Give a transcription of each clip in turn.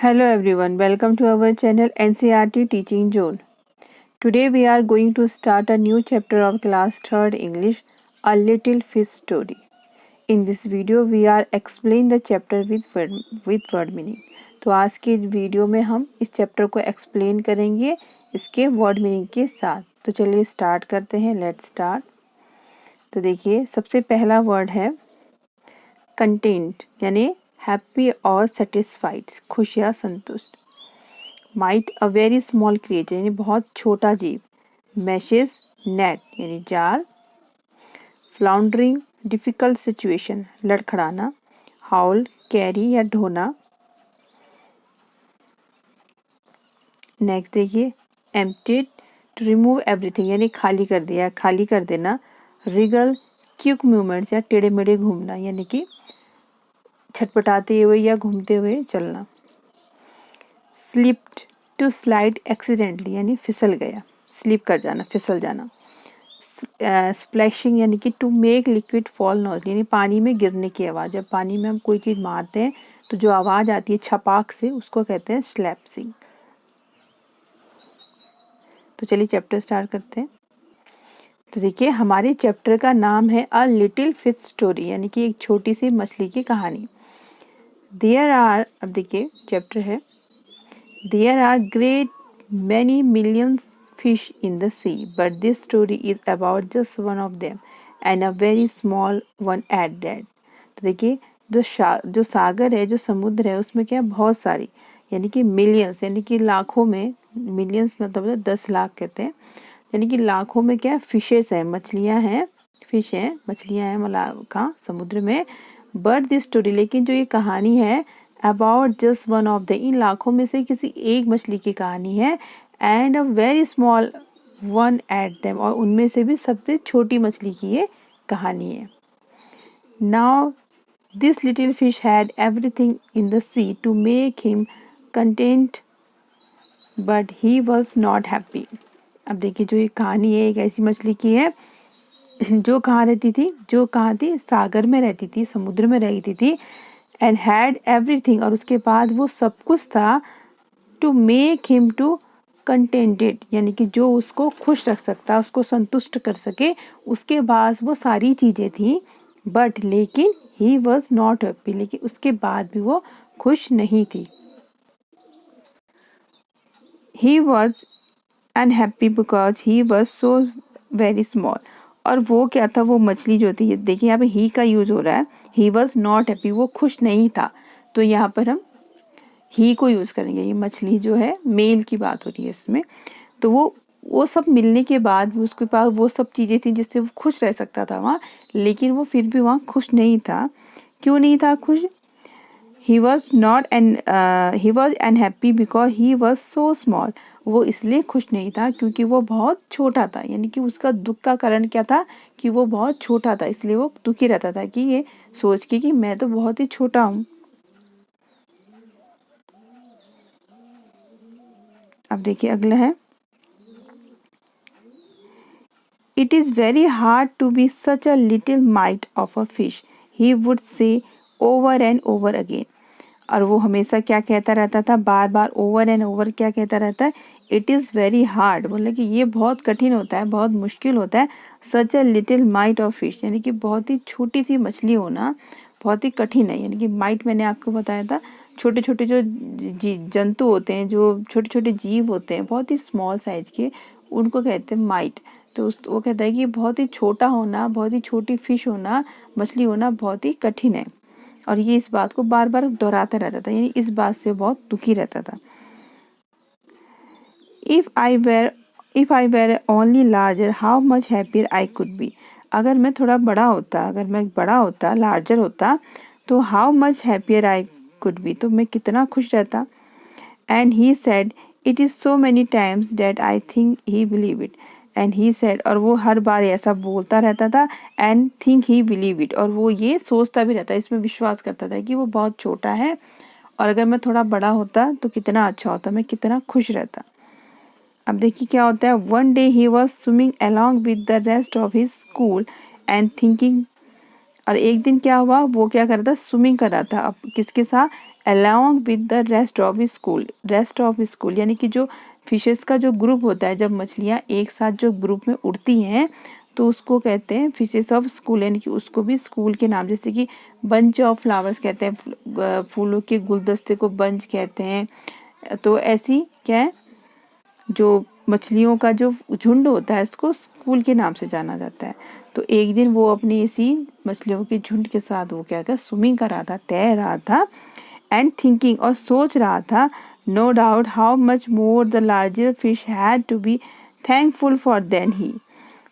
Hello everyone, welcome to our channel NCRT Teaching Zone. Today we are going to start a new chapter of class 3rd English, A Little Fish Story. In this video we are explain the chapter with word meaning. तो आज के video में हम इस chapter को explain करेंगे इसके word meaning के साथ. तो चलिए स्टार्ट करते हैं. Let's start. तो देखिए सबसे पहला वर्ड है कंटेंट यानी हैप्पी और सेटिस्फाइड, खुश या संतुष्ट. Might uh very small creature यानी बहुत छोटा जीव. मैशेस नेट यानी जाल. फ्लाउंडरिंग डिफिकल्ट सिचुएशन लड़खड़ाना. हाउल कैरी या ढोना. नेक्स्ट देखिए एम्प्टीड टू रिमूव एवरीथिंग यानी खाली कर दिया, खाली कर देना. रिगल क्यूक मूवमेंट्स या टेढ़े मेढ़े घूमना यानी कि छटपटाते हुए या घूमते हुए चलना. स्लिप्ड टू स्लाइड एक्सीडेंटली यानी फिसल गया, स्लिप कर जाना, फिसल जाना. स्प्लैशिंग यानी कि to make liquid fall noise यानी पानी में गिरने की आवाज़. जब पानी में हम कोई चीज़ मारते हैं तो जो आवाज़ आती है छपाक से उसको कहते हैं स्लैप्सिंग. तो चलिए चैप्टर स्टार्ट करते हैं. तो देखिए हमारे चैप्टर का नाम है अ लिटिल फिश स्टोरी यानी कि एक छोटी सी मछली की कहानी. देयर आर, अब देखिए चैप्टर है, there are great many millions fish in the sea, but this story is about just one of them and a very small one at that. तो देखिए जो सागर है, जो समुद्र है, उसमें क्या बहुत सारी यानी कि मिलियंस यानी कि लाखों में, मिलियंस मतलब 10 लाख कहते हैं, यानी कि लाखों में क्या फिशेस हैं, मछलियां हैं, फिश हैं, मछलियां हैं मतलब कहाँ समुद्र में. बट दिस स्टोरी लेकिन जो ये कहानी है about just one of the, इन लाखों में से किसी एक मछली की कहानी है. And a very small one at them, और उनमें से भी सबसे छोटी मछली की ये कहानी है. Now this little fish had everything in the sea to make him content but he was not happy. अब देखिए जो ये कहानी है एक ऐसी मछली की है जो कहाँ रहती थी, जो कहाँ थी, सागर में रहती थी, समुद्र में रहती थी. एंड हैड एवरीथिंग, और उसके बाद वो सब कुछ था, to make him to contented यानी कि जो उसको खुश रख सकता, उसको संतुष्ट कर सके, उसके पास वो सारी चीज़ें थी. बट लेकिन ही वॉज नॉट हैप्पी, लेकिन उसके बाद भी वो खुश नहीं थी. He was unhappy because he was so very small. और वो क्या था, वो मछली जो थी, देखिए यहाँ पे ही का यूज हो रहा है. ही वॉज नॉट हैप्पी, वो खुश नहीं था, तो यहाँ पर हम ही को यूज करेंगे. ये मछली जो है मेल की बात हो रही है इसमें. तो वो सब मिलने के बाद भी उसके पास वो सब चीज़ें थी जिससे वो खुश रह सकता था वहाँ, लेकिन वो फिर भी वहाँ खुश नहीं था. क्यों नहीं था खुश? ही was not an he was unhappy because he was so small. वो इसलिए खुश नहीं था क्योंकि वो बहुत छोटा था, यानी कि उसका दुख का कारण क्या था कि वो बहुत छोटा था, इसलिए वो दुखी रहता था कि ये सोच के कि मैं तो बहुत ही छोटा हूँ. अब देखिए अगला है, it is very hard to be such a little mite of a fish, he would say over and over again. और वो हमेशा क्या कहता रहता था, बार बार ओवर एंड ओवर क्या कहता रहता है, इट इज़ वेरी हार्ड, बोले कि ये बहुत कठिन होता है, बहुत मुश्किल होता है. Such a little mite of fish यानी कि बहुत ही छोटी सी मछली होना बहुत ही कठिन है. यानी कि माइट मैंने आपको बताया था, छोटे छोटे जो जंतु होते हैं, जो छोटे छोटे जीव होते हैं बहुत ही स्मॉल साइज के, उनको कहते हैं माइट. तो वो कहता है कि बहुत ही छोटा होना, बहुत ही छोटी फिश होना, मछली होना बहुत ही कठिन है. और ये इस बात को बार बार दोहराता रहता था, यानी इस बात से बहुत दुखी रहता था. If I were only larger how much happier I could be. अगर मैं थोड़ा बड़ा होता, अगर मैं बड़ा होता, लार्जर होता, तो how much happier I could B, तो मैं कितना खुश रहता. And he said it is so many times date I think he believe it. And he said, और वो हर बार ऐसा बोलता रहता था, and think he believe it, और वो ये सोचता भी रहता, इसमें विश्वास करता था कि वो बहुत छोटा है, और अगर मैं थोड़ा बड़ा होता तो कितना अच्छा होता, मैं कितना खुश रहता. अब देखिए क्या होता है, one day he was swimming along with the rest of his school and thinking. और एक दिन क्या हुआ, वो क्या कर रहा था, स्विमिंग कर रहा था अब किसके साथ, along with the rest of school यानी कि जो फिशेस का जो ग्रुप होता है, जब मछलियाँ एक साथ जो ग्रुप में उड़ती हैं तो उसको कहते हैं फिशेस ऑफ स्कूल, यानी कि उसको भी स्कूल के नाम, जैसे कि बंच ऑफ फ्लावर्स कहते हैं, फूलों के गुलदस्ते को बंच कहते हैं। तो ऐसी क्या है, जो मछलियों का जो झुंड होता है उसको स्कूल के नाम से जाना जाता है। तो एक दिन वो अपनी इसी मछलियों के झुंड के साथ वो क्या स्विमिंग कर रहा था, तैर रहा था, एंड थिंकिंग और सोच रहा था, no doubt how much more the larger fish had to be thankful for than he.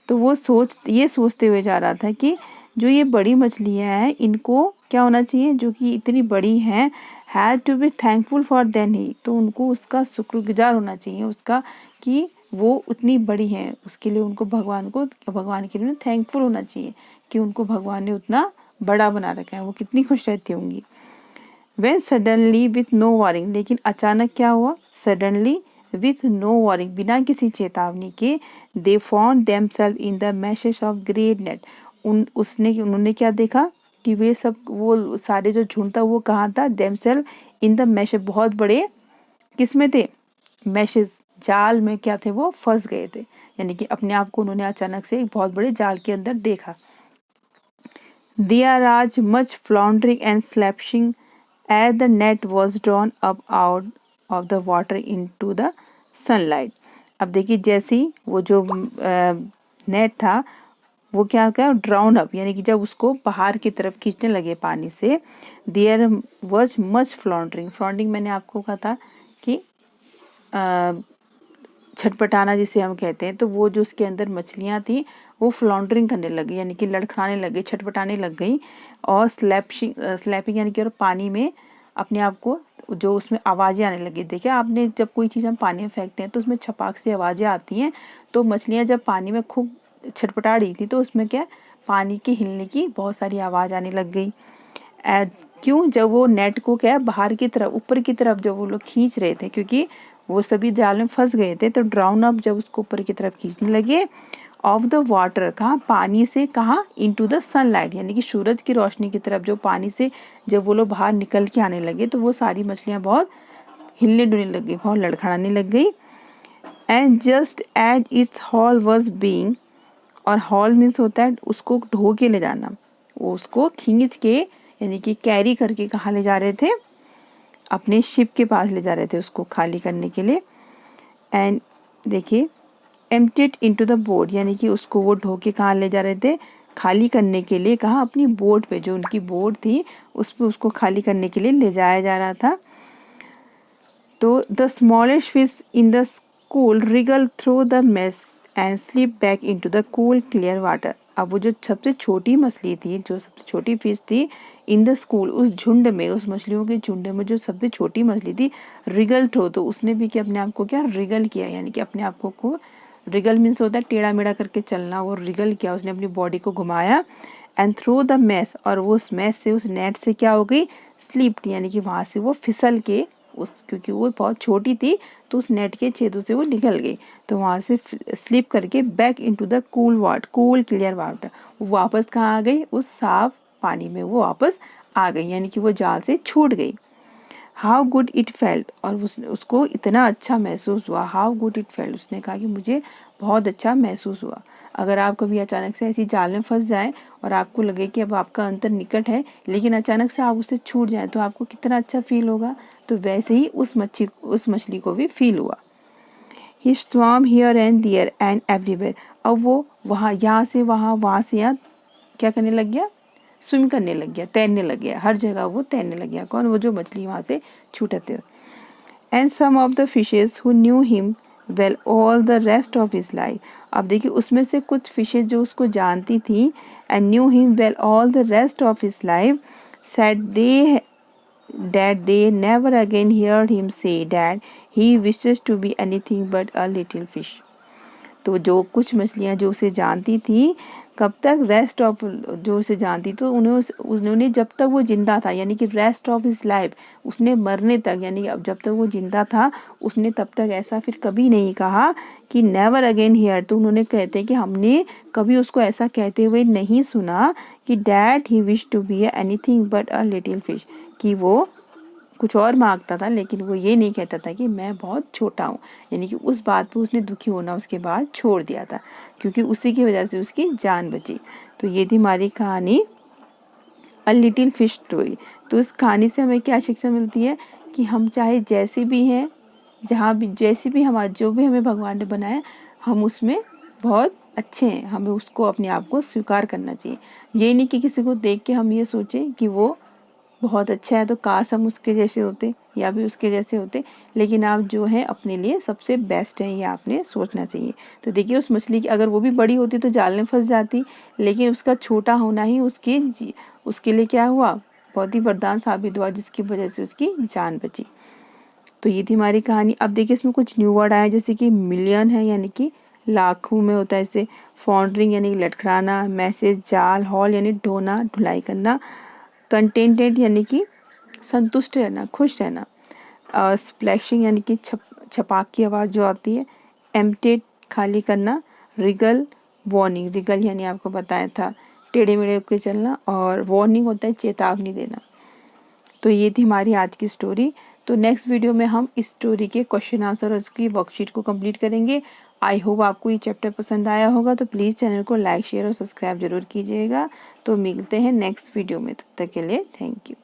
तो वो ये सोचते हुए जा रहा था कि जो ये बड़ी मछलियाँ हैं इनको क्या होना चाहिए, जो कि इतनी बड़ी हैं, had to be thankful for than he, तो उनको उसका शुक्रगुजार होना चाहिए उसका कि वो उतनी बड़ी हैं, उसके लिए उनको भगवान के लिए थैंकफुल होना चाहिए कि उनको भगवान ने उतना बड़ा बना रखा है, वो कितनी खुश रहती होंगी। When suddenly with no warning, लेकिन अचानक क्या हुआ, सडनली विथ नो वार्निंग, बिना किसी चेतावनी के, they found themselves in the meshes of great net, उन्होंने क्या देखा कि वो सारे जो झुंड था वो कहाँ था, देमसेल्फ इन द मैशेस, बहुत बड़े किस में थे, मैशेस, जाल में क्या थे, वो फंस गए थे, यानी कि अपने आप को उन्होंने अचानक से एक बहुत बड़े जाल के अंदर देखा। They are as much floundering and slashing as the net was drawn up out of the water into the sunlight। अब देखिए जैसे ही वो जो नेट था वो क्या ड्राउन अप, यानी कि जब उसको बाहर की तरफ खींचने लगे पानी से, देयर वॉज मच फ्लॉन्डरिंग मैंने आपको कहा था कि छटपटाना जिसे हम कहते हैं, तो वो जो उसके अंदर मछलियाँ थी वो फ्लॉन्डरिंग करने लगी, यानी कि लड़खड़ाने लग गई, छटपटाने लग गई, और स्लैपिंग यानी कि और पानी में अपने आप को जो उसमें आवाज़ें आने लगी। देखिए आपने, जब कोई चीज़ हम पानी में फेंकते हैं तो उसमें छपाक से आवाज़ें आती हैं, तो मछलियाँ जब पानी में खूब छटपटा रही थी तो उसमें क्या पानी के हिलने की बहुत सारी आवाज़ आने लग गई। क्यों, जब वो नेट को क्या बाहर की तरफ, ऊपर की तरफ जब वो लोग खींच रहे थे, क्योंकि वो सभी जाल में फंस गए थे, तो ड्राउन अप जब उसको ऊपर की तरफ खींचने लगे, ऑफ द वाटर, कहाँ, पानी से, कहाँ, इनटू द सनलाइट, यानी कि सूरज की रोशनी की तरफ, जो पानी से जब वो लोग बाहर निकल के आने लगे तो वो सारी मछलियाँ बहुत हिलने डुलने लग गई, बहुत लड़खड़ाने लग गई। And just as its haul was being, और हॉल मीन्स होता है उसको ढो के ले जाना, वो उसको खींच के यानी कि कैरी करके कहाँ ले जा रहे थे, अपने शिप के पास ले जा रहे थे उसको खाली करने के लिए। एंड देखिए एम्प्टीड इनटू द बोट, यानी कि उसको वो ढो के कहाँ ले जा रहे थे, खाली करने के लिए, कहाँ, अपनी बोट पे, जो उनकी बोट थी उस पर उसको खाली करने के लिए ले जाया जा रहा था। तो the smallest fish in the school Regal through the mess and slip back into the cool clear water. अब वो जो सबसे छोटी मछली थी, जो सबसे छोटी फिश थी इन द स्कूल, उस झुंड में, उस मछलियों के झुंड में जो सबसे छोटी मछली थी, रिगल थ्रो, तो उसने भी क्या अपने आप को क्या रिगल किया, यानी कि अपने आप को रिगल मीन्स होता है टेढ़ा मेढ़ा करके चलना, वो रिगल किया, उसने अपनी बॉडी को घुमाया, एंड थ्रू द मैस, और वो उस मैस से, उस नेट से क्या हो गई, स्लिप्ड, यानी कि वहाँ से वो फिसल के, क्योंकि वो बहुत छोटी थी तो उस नेट के छेदों से वो निकल गई, तो वहाँ से स्लिप करके back into the cool clear water, वो वापस कहाँ आ गई, उस साफ पानी में वो वापस आ गई, यानी कि वो जाल से छूट गई। हाउ गुड इट फेल्ट, और उसको इतना अच्छा महसूस हुआ, हाउ गुड इट फेल्ट, उसने कहा कि मुझे बहुत अच्छा महसूस हुआ। अगर आप कभी अचानक से ऐसी जाल में फंस जाएं और आपको लगे कि अब आपका अंतर निकट है, लेकिन अचानक से आप उससे छूट जाएं तो आपको कितना अच्छा फील होगा, तो वैसे ही उस मछली को भी फील हुआ। He swam here and there and everywhere, अब वो वहाँ, यहाँ से वहाँ, वहाँ से यहाँ क्या करने लग गया, स्विम करने लग गया, तैरने लग गया, हर जगह वो तैरने लग गया, कौन, वो जो मछली वहाँ से छूटे थे। And some of the fishes who knew him well all the rest of his life, अब देखिए उसमें से कुछ फिशेज जो उसको जानती थी, and new him well all the rest of his life, said they that they never again heard him say that he wishes to be anything but a little fish। तो जो कुछ मछलियाँ जो उसे जानती थी, कब तक, रेस्ट ऑफ, जो उसे जानती तो उन्होंने जब तक वो जिंदा था, यानी कि रेस्ट ऑफ हिज लाइफ, उसने मरने तक, यानी अब जब तक वो जिंदा था उसने तब तक ऐसा फिर कभी नहीं कहा कि नेवर अगेन हियर, तो उन्होंने कहते हैं कि हमने कभी उसको ऐसा कहते हुए नहीं सुना कि that he wish to be anything but a little fish, कि वो कुछ और मांगता था, लेकिन वो ये नहीं कहता था कि मैं बहुत छोटा हूँ, यानी कि उस बात पे उसने दुखी होना उसके बाद छोड़ दिया था, क्योंकि उसी की वजह से उसकी जान बची। तो ये थी हमारी कहानी अ लिटिल फिश स्टोरी। तो इस कहानी से हमें क्या शिक्षा मिलती है कि हम चाहे जैसे भी हैं, जहाँ भी जैसे भी हमारा जो भी हमें भगवान ने बनाया, हम उसमें बहुत अच्छे हैं, हमें उसको अपने आप को स्वीकार करना चाहिए। ये नहीं कि किसी को देख के हम ये सोचें कि वो बहुत अच्छा है तो काश हम उसके जैसे होते या भी उसके जैसे होते, लेकिन आप जो हैं अपने लिए सबसे बेस्ट हैं, ये आपने सोचना चाहिए। तो देखिए उस मछली की अगर वो भी बड़ी होती तो जाल में फंस जाती, लेकिन उसका छोटा होना ही उसके लिए क्या हुआ, बहुत ही वरदान साबित हुआ, जिसकी वजह से उसकी जान बची। तो ये थी हमारी कहानी। अब देखिए इसमें कुछ न्यू वर्ड आए, जैसे कि मिलियन है यानी कि लाखों में होता है, जैसे फॉन्डरिंग यानी लटखड़ाना, मैसेज जाल, हॉल यानी ढोना ढुलाई करना, कंटेंटेड यानी कि संतुष्ट रहना, खुश रहना, स्प्लैशिंग यानी कि छपाक की आवाज़ जो आती है, एम्प्टेड खाली करना, रिगल वार्निंग, रिगल यानी आपको बताया था टेढ़े मेढ़े होकर चलना, और वार्निंग होता है चेतावनी देना। तो ये थी हमारी आज की स्टोरी। तो नेक्स्ट वीडियो में हम इस स्टोरी के क्वेश्चन आंसर और उसकी वर्कशीट को कंप्लीट करेंगे। आई होप आपको ये चैप्टर पसंद आया होगा, तो प्लीज़ चैनल को लाइक शेयर और सब्सक्राइब जरूर कीजिएगा। तो मिलते हैं नेक्स्ट वीडियो में, तब तक के लिए थैंक यू।